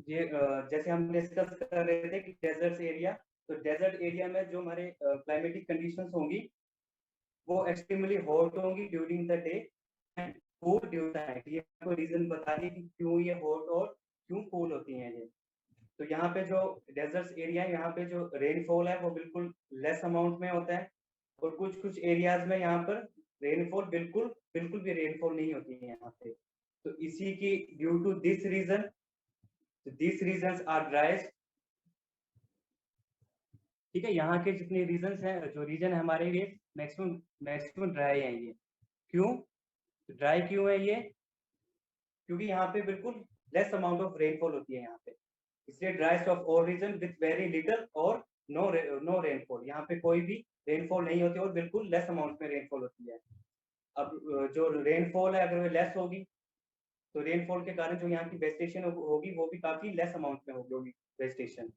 ये जैसे हम डिस्कस कर रहे थे कि डेजर्ट एरिया, तो डेजर्ट एरिया में जो हमारे क्लाइमेटिक कंडीशंस होंगी वो एक्सट्रीमली हॉट होंगी during the day and cool during the night. ये आपको रीजन बता रही है कि क्यों ये हॉट और क्यों कूल होती हैं ये। तो यहाँ पे जो डेजर्ट एरिया है, यहाँ पे जो रेनफॉल है वो बिल्कुल लेस अमाउंट में होता है, और कुछ कुछ एरियाज में यहाँ पर रेनफॉल बिल्कुल बिल्कुल भी रेनफॉल नहीं होती है यहाँ पे। तो इसी की due to this reason, this reasons are dry. ठीक है, यहाँ के जितने रीजंस हैं, जो रीजन है हमारे, ये मैक्सिमम मैक्सिमम ड्राई है ये। क्यों ड्राई क्यों है ये? क्योंकि यहाँ पे बिल्कुल लेस अमाउंट ऑफ रेनफॉल होती है यहाँ पे, इसलिए driest of all region with very little or no rainfall. यहाँ पे कोई भी रेनफॉल नहीं होती और बिल्कुल लेस अमाउंट में रेनफॉल होती है। अब जो रेनफॉल है अगर वो लेस होगी, तो रेनफॉल के कारण जो यहाँ की वेजिटेशन होगी वो भी काफी लेस अमाउंट में होगी vegetation,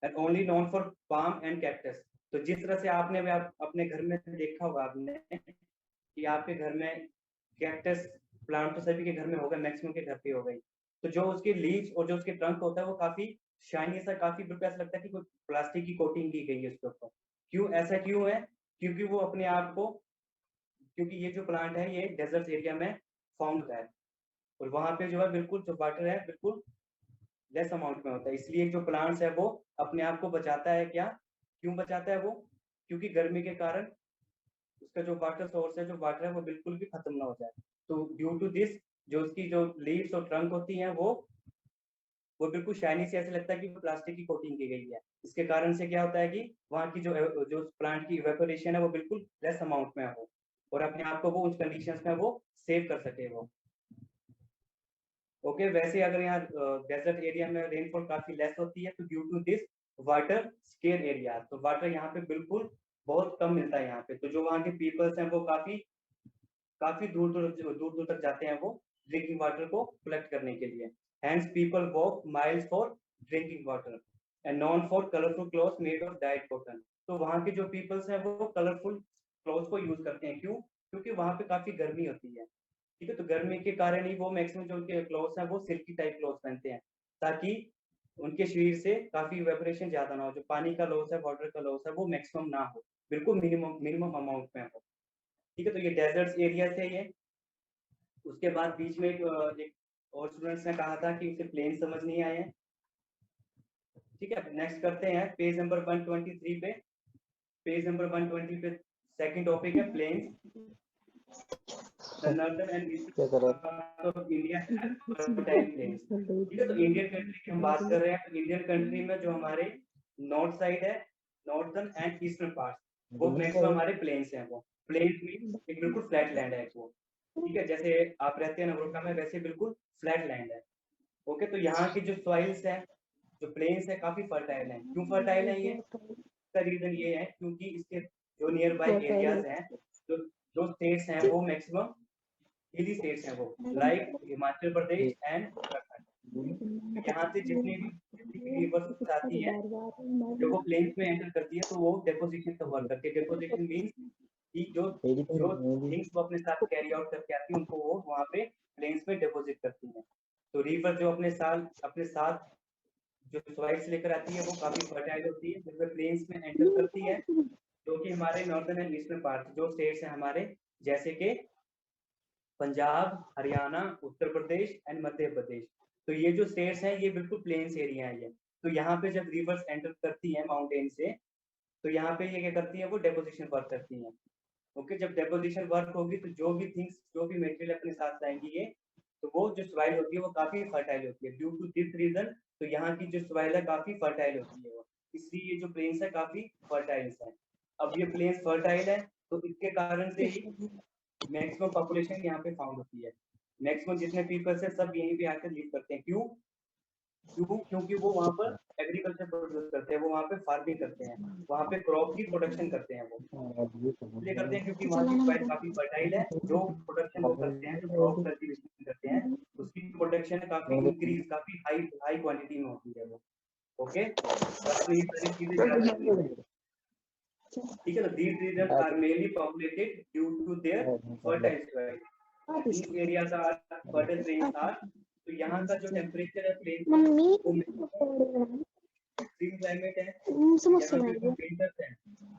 and only known for palm and cactus. तो जिस तरह से आपने अपने घर में देखा होगा आपने कि आपके घर में कैक्टस प्लांट तो सभी के घर में होगा, मैक्सिमम के घर पे हो गई। तो जो उसके लीव्स और जो उसके ट्रंक होता है वो काफी शाइनी सा, काफी बिल्कुल ऐसा लगता है कि कोई प्लास्टिक की कोटिंग की गई है उसके ऊपर। क्यों ऐसा क्यों है? क्योंकि वो अपने आप को, क्योंकि ये जो प्लांट है ये डेजर्ट एरिया में फाउंड होता है, और वहां पे जो है बिल्कुल जो वाटर है बिल्कुल लेस अमाउंट में होता है, इसलिए जो प्लांट्स है वो अपने आप को बचाता है। क्या क्यों बचाता है वो? क्योंकि गर्मी के कारण उसका जो वाटर सोर्स है, जो वाटर है वो बिल्कुल भी खत्म ना हो जाए। तो ड्यू टू दिस जो उसकी जो लीव्स और ट्रंक होती हैं वो बिल्कुल शाइनी से, ऐसे लगता है कि प्लास्टिक की कोटिंग की गई है। इसके कारण से क्या होता है कि वहाँ की जो प्लांट की इवेपोरेशन है वो बिल्कुल लेस अमाउंट में हो, और अपने आप को वो उस कंडीशंस में वो सेव कर सके वो। ओके, वैसे अगर यहाँ डेजर्ट एरिया में रेनफॉल काफी लेस होती है, तो due to this water scare area, तो वाटर यहाँ पे बिल्कुल बहुत कम मिलता है यहाँ पे। तो जो वहाँ के पीपल्स हैं वो काफी काफी दूर दूर तक जाते हैं वो ड्रिंकिंग वाटर को कलेक्ट करने के लिए। Hence people walk miles for drinking water and known for colourful clothes made of dyed cotton. तो वहाँ के जो पीपल्स हैं वो कलरफुल क्लॉथ्स को यूज करते हैं। क्यों? क्योंकि वहाँ पे काफी गर्मी होती है। ठीक है, तो गर्मी के कारण ही वो मैक्सिमम जो उनके क्लॉथ्स हैं वो सिल्की टाइप क्लॉथ्स पहनते हैं, ताकि उनके शरीर से काफी इवेपोरेशन ज्यादा ना हो, जो पानी का लॉस है, वाटर का लॉस है, वो मैक्सिमम ना हो, बिल्कुल मिनिमम मिनिमम अमाउंट में हो। ठीक है, तो ये डेजर्ट एरिया से ये। उसके बाद बीच में एक और स्टूडेंट्स ने कहा था कि उसे प्लेन समझ नहीं आए हैं। ठीक है, नेक्स्ट करते हैं पेज नंबर 123 पे। पेज नंबर 120 पे सेकंड टॉपिक है प्लेन्स। द नॉर्दर्न एंड क्या कर रहा eastern of India have fertile planes. ठीक है, तो इंडियन कंट्री की हम बात कर रहे हैं, तो इंडियन कंट्री में जो हमारे नॉर्थ साइड है, नॉर्थर्न एंड ईस्टर्न पार्ट, वो मैक्सिमम था? हमारे प्लेन्स हैं। वो प्लेन्स मीन्स एक बिल्कुल फ्लैट लैंड है वो। ठीक है, जैसे आप रहते हैं नगरोटा में, वैसे बिल्कुल फ्लैट लैंड है। ओके, तो यहाँ की जो सॉइल्स है, जो प्लेन्स है, काफी फर्टाइल है। क्यों फर्टाइल है ये? इसका रीजन ये है क्योंकि इसके जो नियर बाई एरियाज हैं, जो जो स्टेट्स हैं वो मैक्सिमम हिली स्टेट्स हैं वो, लाइक हिमाचल प्रदेश एंड उत्तराखंड। तो यहाँ से जितनी भी रिवर्स आती है, जब वो प्लेन्स में एंटर करती है तो वो डेपोजिशन का वर्क करती है। डेपोजिशन मीन्स कि जो जो थिंग्स वो अपने साथ कैरी आउट करके आती है उनको वो वहाँ पे प्लेन्स में डिपॉजिट करती है। तो रिवर जो अपने साथ जो सॉइल्स लेकर आती है वो काफी फर्टाइल होती है, जब वे प्लेन्स में एंटर करती है, जो कि हमारे नॉर्दर्न एंड ईस्टर्न पार्ट जो स्टेट्स हैं हमारे, जैसे कि पंजाब, हरियाणा, उत्तर प्रदेश एंड मध्य प्रदेश। तो ये जो स्टेट्स हैं ये बिल्कुल प्लेन्स एरिया है ये। तो यहाँ पे जब रिवर्स एंटर करती है माउंटेन से, तो यहाँ पे ये क्या करती है, वो डेपोजिशन वर्क करती है। ओके, जब डेपोजिशन वर्क होगी तो जो भी थिंग्स, जो भी मटेरियल अपने साथ लाएंगी ये, तो वो जो सॉइल होती है वो काफी फर्टाइल होती है। ड्यू टू दिस रीजन, तो यहाँ की जो सॉइल है काफी फर्टाइल होती है वो, इसलिए ये जो प्लेन्स है काफी फर्टाइल है। अब ये प्लेन्स फर्टाइल है, तो इसके कारण से ही मैक्सिमम पॉपुलेशन यहाँ पे फाउंड होती है। मैक्सिमम जितने पीपल्स है सब यहीं पे आकर लिव करते हैं। क्यों? क्योंकि वो वहाँ पर एग्रीकल्चर प्रोड्यूस करते हैं, वो वहाँ पे फार्मिंग करते हैं, वहाँ पे क्रॉप की प्रोडक्शन करते हैं वो। इसलिए करते हैं क्योंकि वहाँ की सॉइल काफी फर्टाइल है। जो प्रोडक्शन वो करते हैं, जो क्रॉप कल्टीवेशन करते हैं, उसकी प्रोडक्शन काफी इंक्रीज, काफी हाई हाई क्वांटिटी में होती है वो। ओके, तो आपको ये सारी चीजें याद रखनी है। ठीक है, तो these regions are mainly populated due to their fertile soil. These areas are fertile plains are तो यहाँ का जो टेम्परेचर है प्लेन मम्मी वो एक्सट्रीम क्लाइमेट है। यहाँ पे जो विंटर्स है,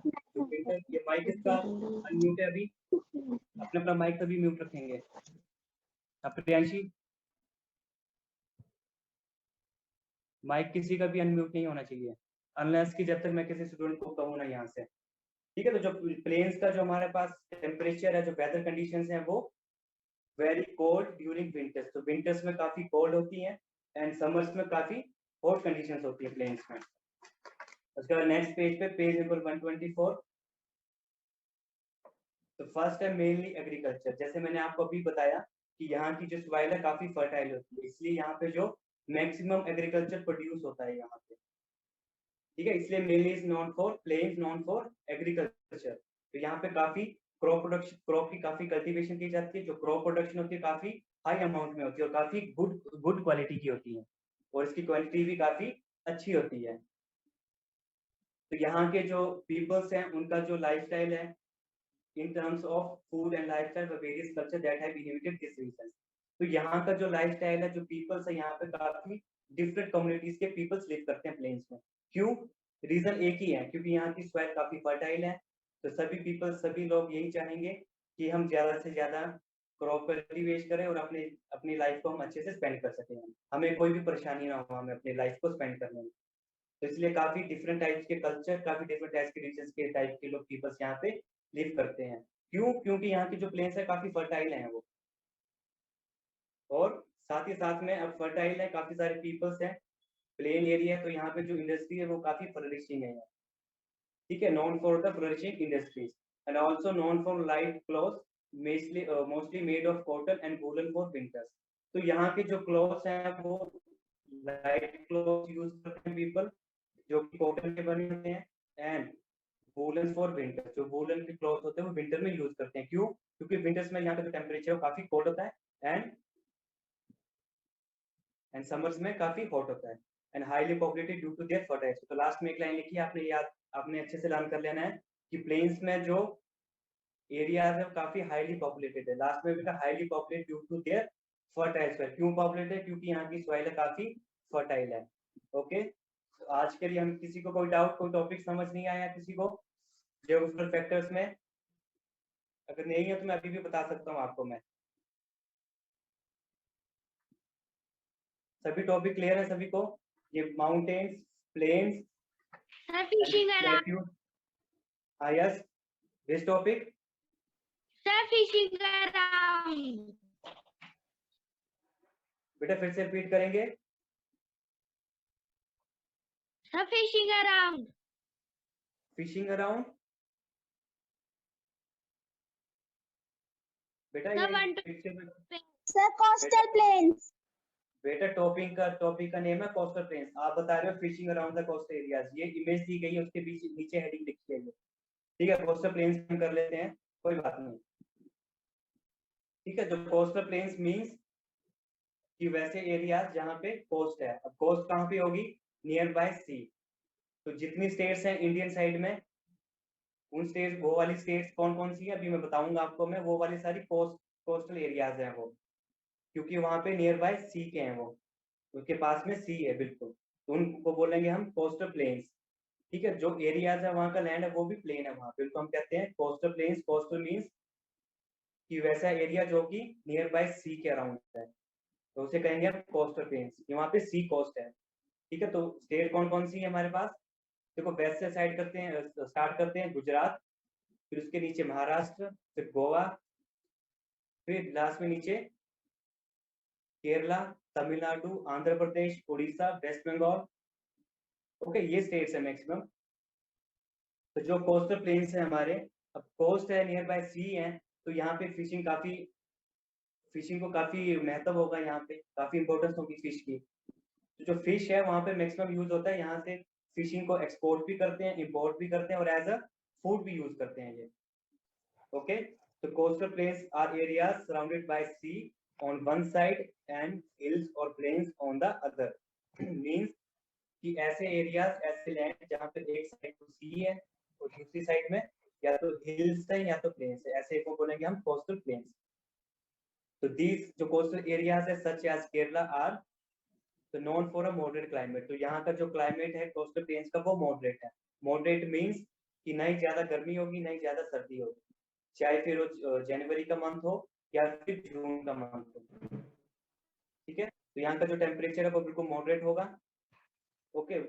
जो विंटर, ये माइक इसका अनम्यूट है अभी, अपने अपना माइक अभी म्यूट रखेंगे। प्रियांशी, माइक किसी का भी अनम्यूट नहीं होना चाहिए अनलेस कि जब तक मैं किसी स्टूडेंट को कहूँ ना यहाँ से, ठीक है। तो जो प्लेन्स का जो हमारे पास टेम्परेचर है, जो वेदर कंडीशंस हैं, वो वेरी कोल्ड ड्यूरिंग विंटर्स, तो विंटर्स में काफी कोल्ड होती है एंड समर्स में काफी हॉट कंडीशंस होती है प्लेन्स में। उसके बाद नेक्स्ट पेज पे, पेज नंबर 124, तो फर्स्ट है मेनली एग्रीकल्चर। जैसे मैंने आपको अभी बताया कि यहाँ की जो सॉइल है काफी फर्टाइल होती है, इसलिए यहाँ पे जो मैक्सिमम एग्रीकल्चर प्रोड्यूस होता है यहाँ पे, ठीक है। इसलिए mainly is known for plains, known for agriculture. तो यहाँ पे काफी क्रॉप प्रोडक्शन, क्रॉप की काफी कल्टीवेशन की जाती है। जो क्रॉप प्रोडक्शन होती है काफी हाई अमाउंट में होती है और काफी गुड क्वालिटी की होती है और इसकी क्वांटिटी भी काफी अच्छी होती है। तो यहाँ के जो पीपल्स हैं उनका जो लाइफस्टाइल है in terms of food and lifestyle for various culture that have inhabited this region, तो यहाँ का जो लाइफस्टाइल है, जो पीपल्स है, यहाँ पे काफी डिफरेंट कम्युनिटीज के पीपल्स लिव करते हैं प्लेन्स में। क्यों? रीजन एक ही है, क्योंकि यहाँ की सॉइल काफी फर्टाइल है। तो सभी पीपल्स, सभी लोग यही चाहेंगे कि हम ज्यादा से ज्यादा क्रॉप कल्टीवेट करें और अपने अपनी लाइफ को हम अच्छे से स्पेंड कर सकें, हमें कोई भी परेशानी ना हो हमें अपनी लाइफ को स्पेंड करने में। तो इसलिए काफी डिफरेंट टाइप्स के कल्चर, काफी डिफरेंट टाइप्स के रीजन के टाइप के लोग, पीपल्स यहाँ पे लिव करते हैं। क्यों? क्योंकि यहाँ की जो प्लेन्स है काफी फर्टाइल है वो, और साथ ही साथ में अब फर्टाइल है, काफी सारे पीपल्स हैं, प्लेन एरिया है, तो यहाँ पे जो इंडस्ट्री है वो काफी फ्लरिशिंग है, ठीक है। Non for the flourishing industries and also known for light clothes, mostly made of cotton and woollen for winters. तो यहाँ के जो क्लॉथ्स हैं वो लाइट क्लॉथ यूज करते हैं पीपल, जो कि कॉटन के बने होते हैं, एंड वूलन फॉर विंटर, जो वूलन के क्लॉथ होते हैं वो विंटर में यूज करते हैं। क्यों? क्योंकि विंटर्स में यहाँ का जो टेम्परेचर है काफी कोल्ड होता है एंड समर्स में काफी हॉट होता है and highly populated due to their fertile. तो लास्ट में एक लाइन लिखी है, आपने याद, आपने अच्छे से लर्न कर लेना है कि प्लेन्स में जो एरियाज है काफी हाईली पॉपुलेटेड है। लास्ट में भी highly populated due to their fertile soil. क्यों पॉपुलेटेड है? क्योंकि यहाँ की सॉइल है काफी फर्टाइल है। ओके, तो आज के लिए हम, किसी को कोई डाउट, कोई टॉपिक समझ नहीं आया किसी को जियोग्राफिकल फैक्टर्स में? अगर नहीं है तो मैं अभी भी बता सकता हूँ आपको मैं। सभी टॉपिक क्लियर है सभी को? ये mountains, plains, fishing around, yes, this topic. Fishing around, बेटा फिर से रिपीट करेंगे। फिशिंग अराउंड, फिशिंग अराउंड, बेटा ये सर कोस्टल प्लेन्स, बेटा टॉपिक का नेम है कोस्टल प्लेन्स। आप बता रहे हो fishing around the coastal areas. ये इमेज दी गई है, उसके बीच नीचे हेडिंग लिखी है ये, ठीक है। कोस्टल प्लेन्स हम कर लेते हैं, कोई बात नहीं, ठीक है। जो कोस्टल प्लेन्स मींस कि वैसे एरियाज जहाँ पे कोस्ट है। अब कोस्ट कहाँ पे होगी? नियर बाय सी। तो जितनी स्टेट्स हैं इंडियन साइड में, उन स्टेट्स, वो वाली स्टेट्स कौन कौन सी है अभी मैं बताऊंगा आपको मैं, वो वाली सारी कोस्टल एरियाज हैं वो, क्योंकि वहां पे नियर बाय सी के हैं वो, उसके पास में सी है बिल्कुल, तो उनको बोलेंगे हम कोस्टल प्लेन्स, ठीक है। जो एरियाज है वहां का लैंड है वो भी प्लेन है वहां पे, उनको हम कहते हैं कोस्टल प्लेन्स। कोस्टल मीन्स कि वैसा एरिया जो कि नियर बाय सी के अराउंड है, तो उसे कहेंगे हम कोस्टल प्लेन्स, वहां पे सी कोस्ट है, ठीक है। तो स्टेट कौन कौन सी है हमारे पास? देखो, वेस्ट से साइड करते हैं, स्टार्ट करते हैं गुजरात, फिर उसके नीचे महाराष्ट्र, फिर गोवा, फिर लास्ट में नीचे केरला, तमिलनाडु, आंध्र प्रदेश, उड़ीसा, वेस्ट बंगाल। ओके, ये स्टेट्स है मैक्सिमम। तो जो कोस्टल प्लेन्स है हमारे, अब कोस्ट है, नियर बाय सी है, तो यहाँ पे फिशिंग को काफी महत्व होगा, यहाँ पे काफी इंपॉर्टेंस होगी फिश की। तो जो फिश है वहां पे मैक्सिमम यूज होता है, यहाँ से फिशिंग को एक्सपोर्ट भी करते हैं, इंपोर्ट भी करते हैं और एज अ फूड भी यूज करते हैं ये। ओके, तो coastal plains are areas surrounded by sea on one side and hills और plains on the other. Means कि ऐसे एरियाज, ऐसे लैंड जहाँ पे एक साइड तो सी है और दूसरी साइड में या तो हिल्स है या तो प्लेन्स है, ऐसे को बोलेंगे हम कोस्टल प्लेन्स। So these जो coastal areas है such as Kerala are so known for a moderate climate. तो यहाँ का जो climate है coastal plains का वो moderate है. Moderate means कि नहीं ज्यादा गर्मी होगी नहीं ज्यादा सर्दी होगी, चाहे फिर वो जनवरी का मंथ हो या फिर जून का मंथ हो. ठीक है, तो यहाँ का जो टेम्परेचर है वो बिल्कुल मॉडरेट होगा. ओके,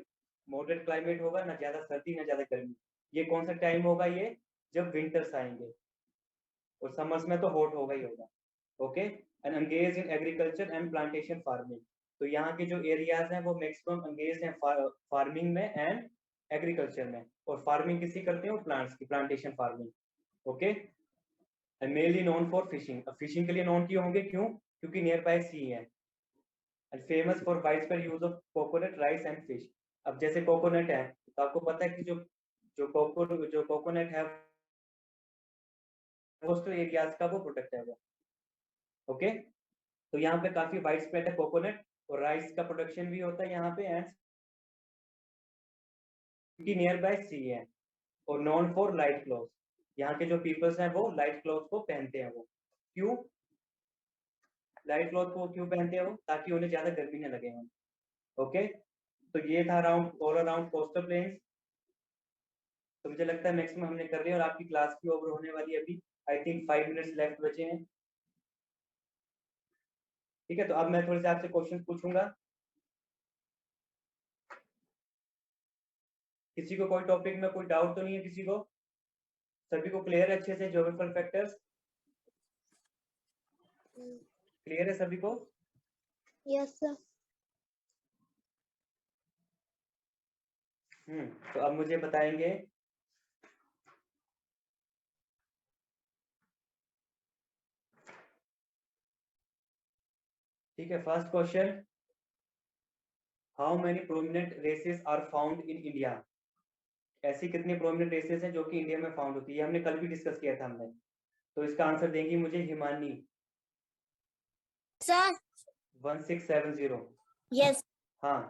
मॉडरेट क्लाइमेट होगा, ना ज्यादा सर्दी ना ज्यादा गर्मी. ये कौन सा टाइम होगा? ये जब विंटर्स आएंगे, और समर्स में तो हॉट होगा ही होगा. Okay, and engage in agriculture and plantation farming. तो यहाँ के जो एरियाज हैं वो मैक्सिमम एंगेज हैं फार्मिंग में एंड एग्रीकल्चर में. और फार्मिंग किसी करते हैं? प्लांट्स की, plantation farming. Okay, and mainly known for fishing. अब फिशिंग के लिए नोन क्यों होंगे? क्यों? क्योंकि नियर बाय सी है. And famous for widespread use of coconut, rice and fish. अब जैसे कोकोनट है तो आपको पता है कि जो कोकोनट है कोस्टल एरियाज का वो प्रोडक्ट है वो. ओके, तो यहाँ पे काफी वाइड स्प्रेड है कोकोनट, और राइस का प्रोडक्शन भी होता है यहाँ पे, एंड नियर बाय सी है. और नॉन फॉर लाइट क्लॉथ. यहाँ के जो पीपल्स हैं वो लाइट क्लॉथ को पहनते हैं. वो क्यों लाइट क्लॉथ को क्यों पहनते हैं? वो ताकि उन्हें ज्यादा गर्मी न लगे. ओके, तो ये था around all around coastal planes. तो मुझे लगता है मैक्सिमम हमने कर लिया, और आपकी क्लास भी ओवर होने वाली है अभी. आई थिंक 5 मिनट्स लेफ्ट बचे हैं. ठीक है, तो अब मैं थोड़े से आपसे क्वेश्चन पूछूंगा. किसी को कोई टॉपिक में कोई डाउट तो नहीं है? किसी को? सभी को क्लियर है अच्छे से? ज्योमेट्रिकल फैक्टर्स क्लियर है सभी को? Yes sir. तो अब मुझे बताएंगे. ठीक है, first question, how many prominent races are found in India? ऐसी कितनी प्रोमिनेंट रेसेस हैं जो कि इंडिया में फाउंड होती है? हमने कल भी डिस्कस किया था हमने. तो इसका आंसर देंगी मुझे हिमानी. सर. 1670. यस. हाँ,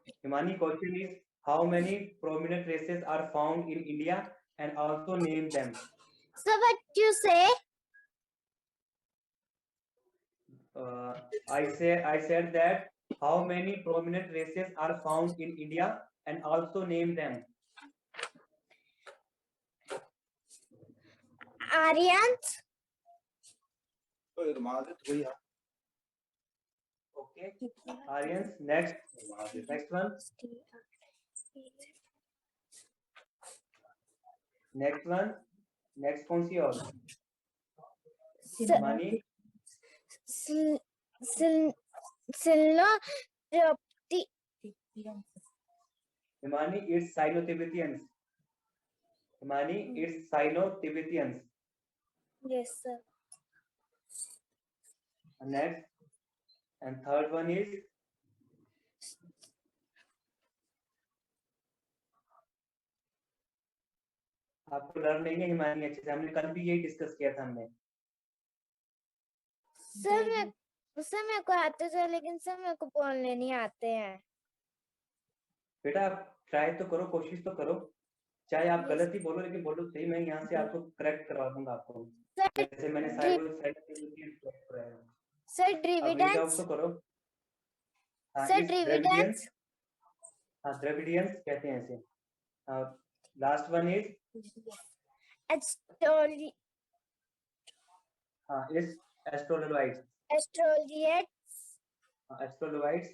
Himani, question is how many prominent races are found in India and also name them. Sir what you say? I said that how many prominent races are found in India and also name them. Aryans. Okay, Aryans. Next one. Next कौन सी और? Himani. Himani, it's Sino-Tibetans. Himani, it's Sino-Tibetans. Yes sir. Next, and third one is आपको learn नहीं है हिमानी अच्छे से? हमने कल भी यही डिस्कस किया था हमने. सर मेरे को आते थे, लेकिन सर मेरे को बोलने नहीं आते हैं. बेटा आप ट्राई तो करो, कोशिश तो करो. चाहे आप गलत ही बोलो लेकिन बोलो सही. मैं यहाँ से आपको करेक्ट करवा दूंगा आपको, जैसे मैंने सर ड्रिविडियंस. तो करो. Sir Dravidians. हाँ, द्रविडियंस कहते हैं इसे. Last one is Australoid. हाँ, इज एस्ट्रोलोइड्स. एस्ट्रोलिएट्स. एस्ट्रोलोइड्स.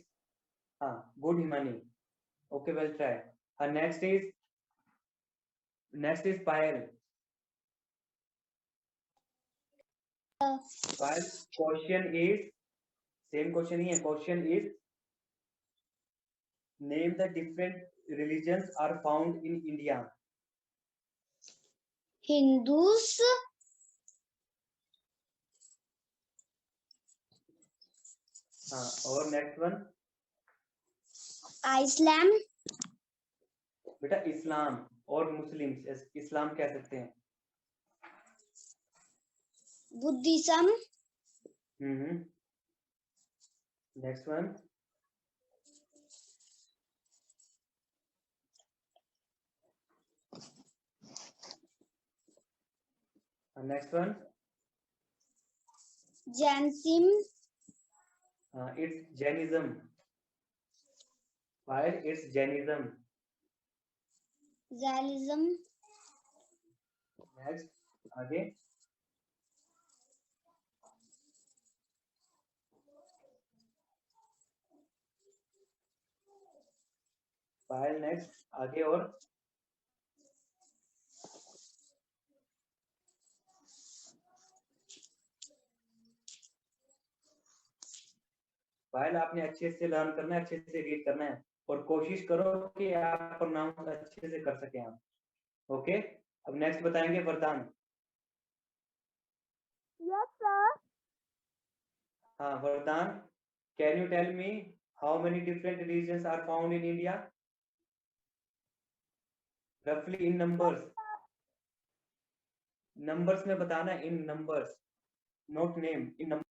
हाँ, good Himani. Okay, well try. Next is Payal. Payal, question is same question ही है. Question is name the different religions are found in India. Hindus. हाँ, और नेक्स्ट वन. इस्लाम. बेटा इस्लाम और मुस्लिम, इस्लाम कह सकते हैं. Buddhism. Next one. Next one. Jainism. It's Jainism. While it's Jainism. Jainism. Next, आगे. While next, आगे और. While आपने अच्छे से लर्न करना है, अच्छे से रीड करना है और कोशिश करो कि आप प्रोनाउंस अच्छे से कर सकें आप. ओके, अब नेक्स्ट बताएंगे वरदान. Yes, sir. हाँ, Vardaan, can you tell me how many different religions are found in India? रफली इन नंबर्स. नंबर्स में बताना, in numbers, not name, in